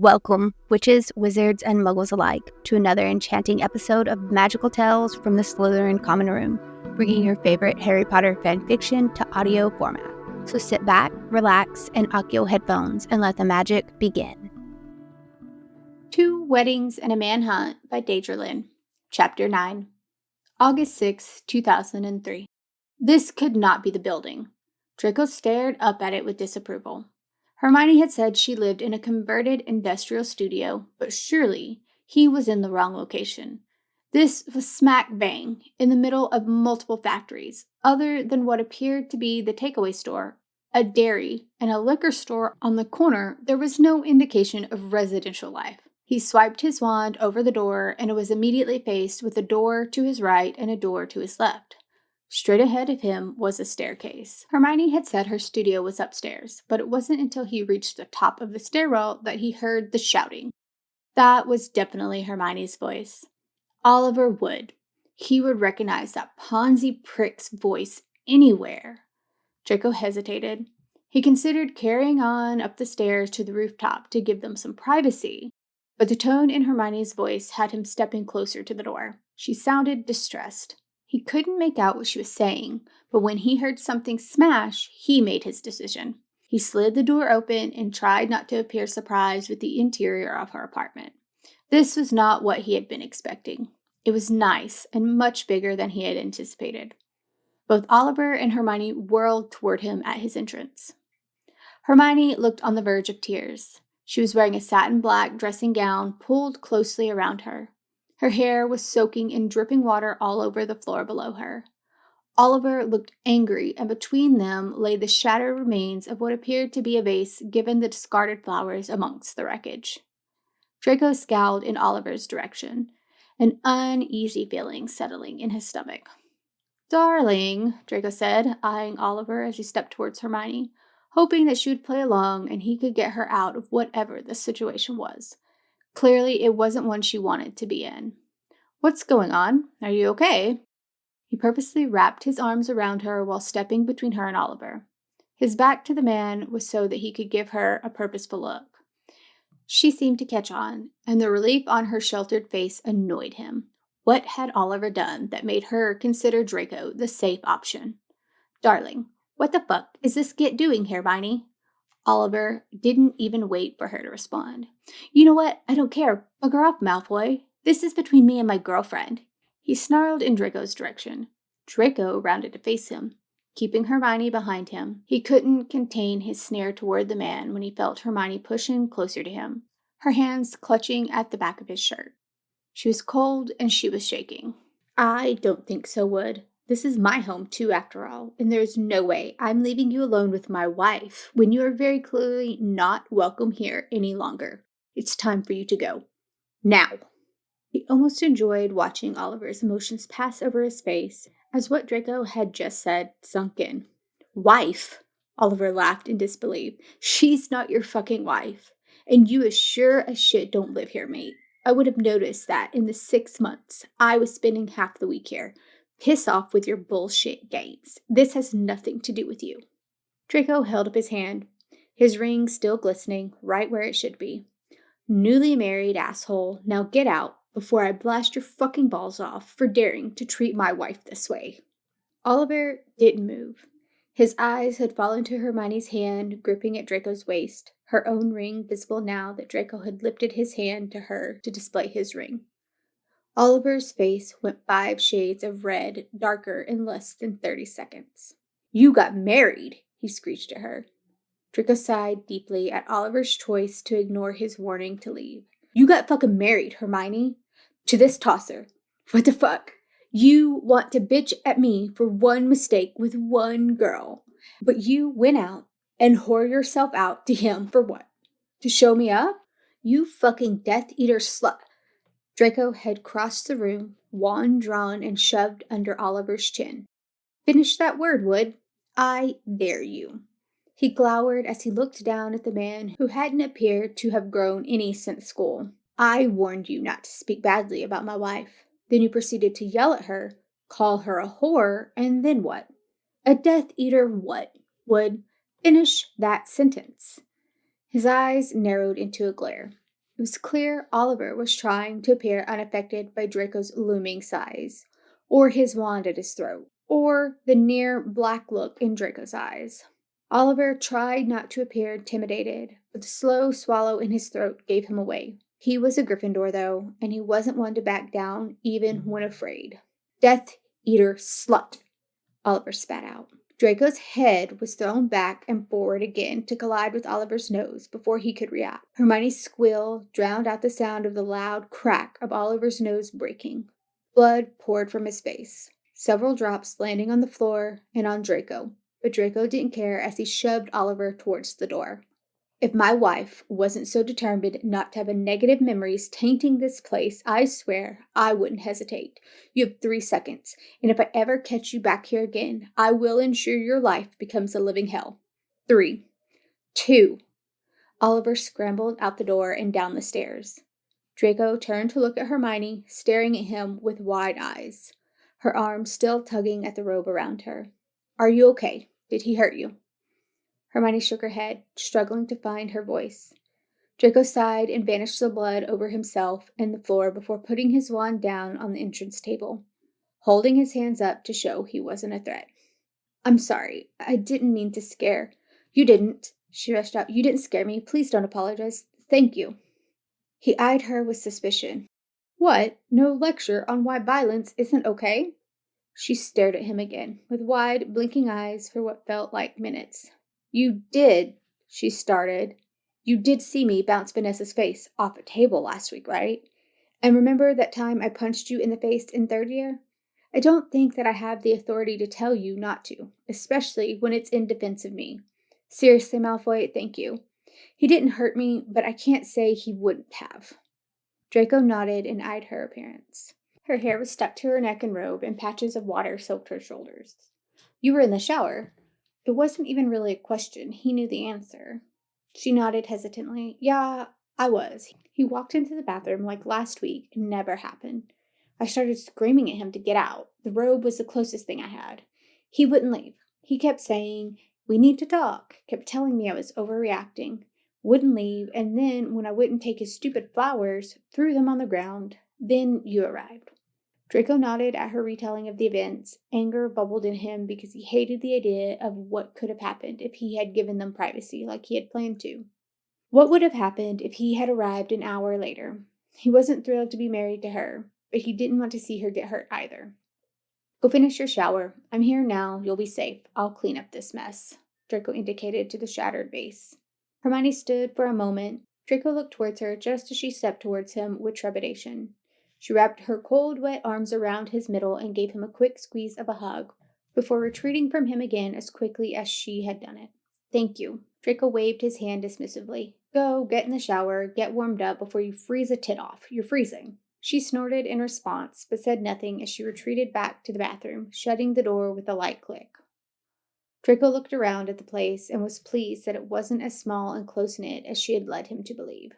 Welcome, witches, wizards, and muggles alike, to another enchanting episode of Magical Tales from the Slytherin Common Room, bringing your favorite Harry Potter fanfiction to audio format. So sit back, relax, and Accio headphones, and let the magic begin. 2 Weddings and a Manhunt by Deydralinne, Chapter 9, August 6, 2003. This could not be the building. Draco stared up at it with disapproval. Hermione had said she lived in a converted industrial studio, but surely he was in the wrong location. This was smack bang in the middle of multiple factories, other than what appeared to be the takeaway store, a dairy, and a liquor store on the corner. There was no indication of residential life. He swiped his wand over the door, and it was immediately faced with a door to his right and a door to his left. Straight ahead of him was a staircase. Hermione had said her studio was upstairs, but it wasn't until he reached the top of the stairwell that he heard the shouting. That was definitely Hermione's voice. Oliver would. He would recognize that Ponzi prick's voice anywhere. Draco hesitated. He considered carrying on up the stairs to the rooftop to give them some privacy, but the tone in Hermione's voice had him stepping closer to the door. She sounded distressed. He couldn't make out what she was saying, but when he heard something smash, he made his decision. He slid the door open and tried not to appear surprised with the interior of her apartment. This was not what he had been expecting. It was nice and much bigger than he had anticipated. Both Oliver and Hermione whirled toward him at his entrance. Hermione looked on the verge of tears. She was wearing a satin black dressing gown pulled closely around her. Her hair was soaking in dripping water all over the floor below her. Oliver looked angry, and between them lay the shattered remains of what appeared to be a vase given the discarded flowers amongst the wreckage. Draco scowled in Oliver's direction, an uneasy feeling settling in his stomach. "Darling," Draco said, eyeing Oliver as he stepped towards Hermione, hoping that she would play along and he could get her out of whatever the situation was. Clearly, it wasn't one she wanted to be in. "What's going on? Are you okay?" He purposely wrapped his arms around her while stepping between her and Oliver. His back to the man was so that he could give her a purposeful look. She seemed to catch on, and the relief on her sheltered face annoyed him. What had Oliver done that made her consider Draco the safe option? "Darling, what the fuck is this git doing here, Hermione?" Oliver didn't even wait for her to respond. "You know what? I don't care. Bugger off, Malfoy. This is between me and my girlfriend." He snarled in Draco's direction. Draco rounded to face him, keeping Hermione behind him. He couldn't contain his snare toward the man when he felt Hermione pushing closer to him, her hands clutching at the back of his shirt. She was cold and she was shaking. "I don't think so, Wood. This is my home, too, after all, and there's no way I'm leaving you alone with my wife when you are very clearly not welcome here any longer. It's time for you to go. Now!" He almost enjoyed watching Oliver's emotions pass over his face as what Draco had just said sunk in. "Wife?" Oliver laughed in disbelief. "She's not your fucking wife. And you as sure as shit don't live here, mate. I would have noticed that in the 6 months I was spending half the week here. Piss off with your bullshit games. This has nothing to do with you." Draco held up his hand, his ring still glistening right where it should be. "Newly married asshole, now get out before I blast your fucking balls off for daring to treat my wife this way." Oliver didn't move. His eyes had fallen to Hermione's hand gripping at Draco's waist, her own ring visible now that Draco had lifted his hand to her to display his ring. Oliver's face went 5 shades of red, darker in less than 30 seconds. "You got married," he screeched at her. Draco sighed deeply at Oliver's choice to ignore his warning to leave. "You got fucking married, Hermione. To this tosser. What the fuck? You want to bitch at me for one mistake with one girl, but you went out and whore yourself out to him for what? To show me up? You fucking Death Eater slut." Draco had crossed the room, wand drawn and shoved under Oliver's chin. "Finish that word, Wood. I dare you." He glowered as he looked down at the man who hadn't appeared to have grown any since school. "I warned you not to speak badly about my wife. Then you proceeded to yell at her, call her a whore, and then what? A Death Eater what? Would finish that sentence." His eyes narrowed into a glare. It was clear Oliver was trying to appear unaffected by Draco's looming size, or his wand at his throat, or the near black look in Draco's eyes. Oliver tried not to appear intimidated, but the slow swallow in his throat gave him away. He was a Gryffindor, though, and he wasn't one to back down, even when afraid. Death Eater slut, Oliver spat out. Draco's head was thrown back and forward again to collide with Oliver's nose before he could react. Hermione's squeal drowned out the sound of the loud crack of Oliver's nose breaking. Blood poured from his face, several drops landing on the floor and on Draco, but Draco didn't care as he shoved Oliver towards the door. If my wife wasn't so determined not to have negative memories tainting this place, I swear I wouldn't hesitate. You have 3 seconds, and if I ever catch you back here again, I will ensure your life becomes a living hell. 3, 2. Oliver scrambled out the door and down the stairs. Draco turned to look at Hermione, staring at him with wide eyes, her arms still tugging at the robe around her. Are you okay? Did he hurt you? Hermione shook her head, struggling to find her voice. Draco sighed and banished the blood over himself and the floor before putting his wand down on the entrance table, holding his hands up to show he wasn't a threat. I'm sorry. I didn't mean to scare. You didn't, she rushed out. You didn't scare me. Please don't apologize. Thank you. He eyed her with suspicion. What? No lecture on why violence isn't okay? She stared at him again, with wide, blinking eyes for what felt like minutes. You did, she started. You did see me bounce Vanessa's face off a table last week, right? And remember that time I punched you in the face in 3rd year? I don't think that I have the authority to tell you not to, especially when it's in defense of me. Seriously, Malfoy, thank you. He didn't hurt me, but I can't say he wouldn't have. Draco nodded and eyed her appearance. Her hair was stuck to her neck and robe, and patches of water soaked her shoulders. You were in the shower. It wasn't even really a question. He knew the answer. She nodded hesitantly. Yeah, I was. He walked into the bathroom like last week. It never happened. I started screaming at him to get out. The robe was the closest thing I had. He wouldn't leave. He kept saying, we need to talk. Kept telling me I was overreacting. Wouldn't leave, and then when I wouldn't take his stupid flowers, threw them on the ground. Then you arrived. Draco nodded at her retelling of the events. Anger bubbled in him because he hated the idea of what could have happened if he had given them privacy like he had planned to. What would have happened if he had arrived an hour later? He wasn't thrilled to be married to her, but he didn't want to see her get hurt either. Go finish your shower. I'm here now. You'll be safe. I'll clean up this mess, Draco indicated to the shattered vase. Hermione stood for a moment. Draco looked towards her just as she stepped towards him with trepidation. She wrapped her cold, wet arms around his middle and gave him a quick squeeze of a hug, before retreating from him again as quickly as she had done it. Thank you. Draco waved his hand dismissively. Go, get in the shower, get warmed up before you freeze a tit off. You're freezing. She snorted in response, but said nothing as she retreated back to the bathroom, shutting the door with a light click. Draco looked around at the place and was pleased that it wasn't as small and close-knit as she had led him to believe.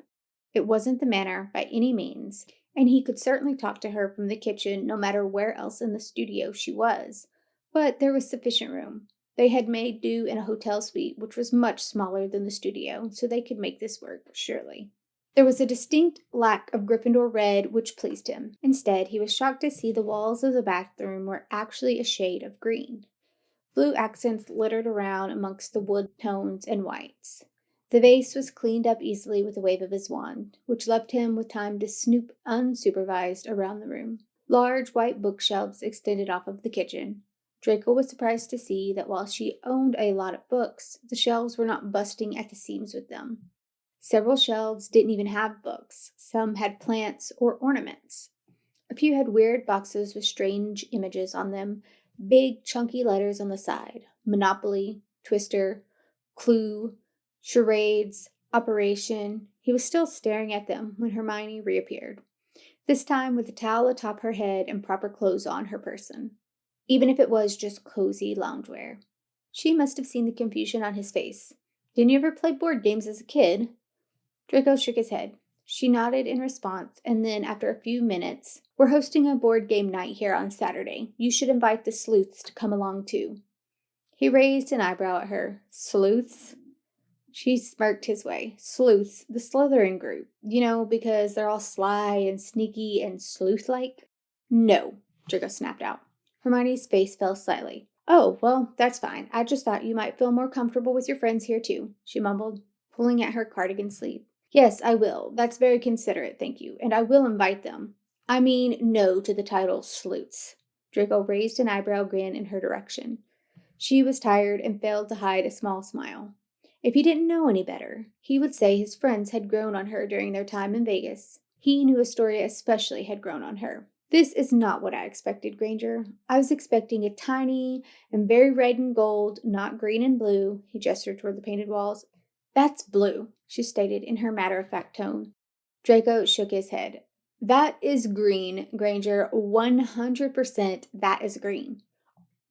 It wasn't the manor, by any means, and he could certainly talk to her from the kitchen no matter where else in the studio she was. But there was sufficient room. They had made do in a hotel suite, which was much smaller than the studio, so they could make this work, surely. There was a distinct lack of Gryffindor red, which pleased him. Instead, he was shocked to see the walls of the bathroom were actually a shade of green. Blue accents littered around amongst the wood tones and whites. The vase was cleaned up easily with a wave of his wand, which left him with time to snoop unsupervised around the room. Large white bookshelves extended off of the kitchen. Draco was surprised to see that while she owned a lot of books, the shelves were not busting at the seams with them. Several shelves didn't even have books. Some had plants or ornaments. A few had weird boxes with strange images on them, big chunky letters on the side. Monopoly, Twister, Clue, Charades, Operation. He was still staring at them when Hermione reappeared, this time with a towel atop her head and proper clothes on her person, even if it was just cozy loungewear. She must have seen the confusion on his face. Didn't you ever play board games as a kid? Draco shook his head. She nodded in response, and then, after a few minutes, we're hosting a board game night here on Saturday. You should invite the sleuths to come along too. He raised an eyebrow at her. Sleuths? She smirked his way. Sleuths, the Slytherin group. You know, because they're all sly and sneaky and sleuth-like? No, Draco snapped out. Hermione's face fell slightly. Oh, well, that's fine. I just thought you might feel more comfortable with your friends here, too, she mumbled, pulling at her cardigan sleeve. Yes, I will. That's very considerate, thank you. And I will invite them. I mean, no to the title Sleuths. Draco raised an eyebrow grin in her direction. She was tired and failed to hide a small smile. If he didn't know any better, he would say his friends had grown on her during their time in Vegas. He knew Astoria especially had grown on her. This is not what I expected, Granger. I was expecting a tiny and very red and gold, not green and blue. He gestured toward the painted walls. That's blue, she stated in her matter-of-fact tone. Draco shook his head. That is green, Granger. 100% that is green.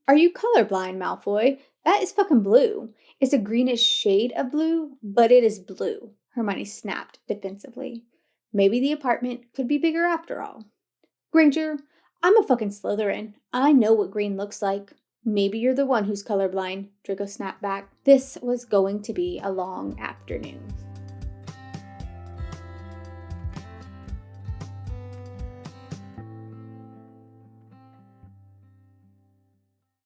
Are you colorblind, Malfoy? That is fucking blue. It's a greenish shade of blue, but it is blue, Hermione snapped defensively. Maybe the apartment could be bigger after all. Granger, I'm a fucking Slytherin. I know what green looks like. Maybe you're the one who's colorblind, Draco snapped back. This was going to be a long afternoon.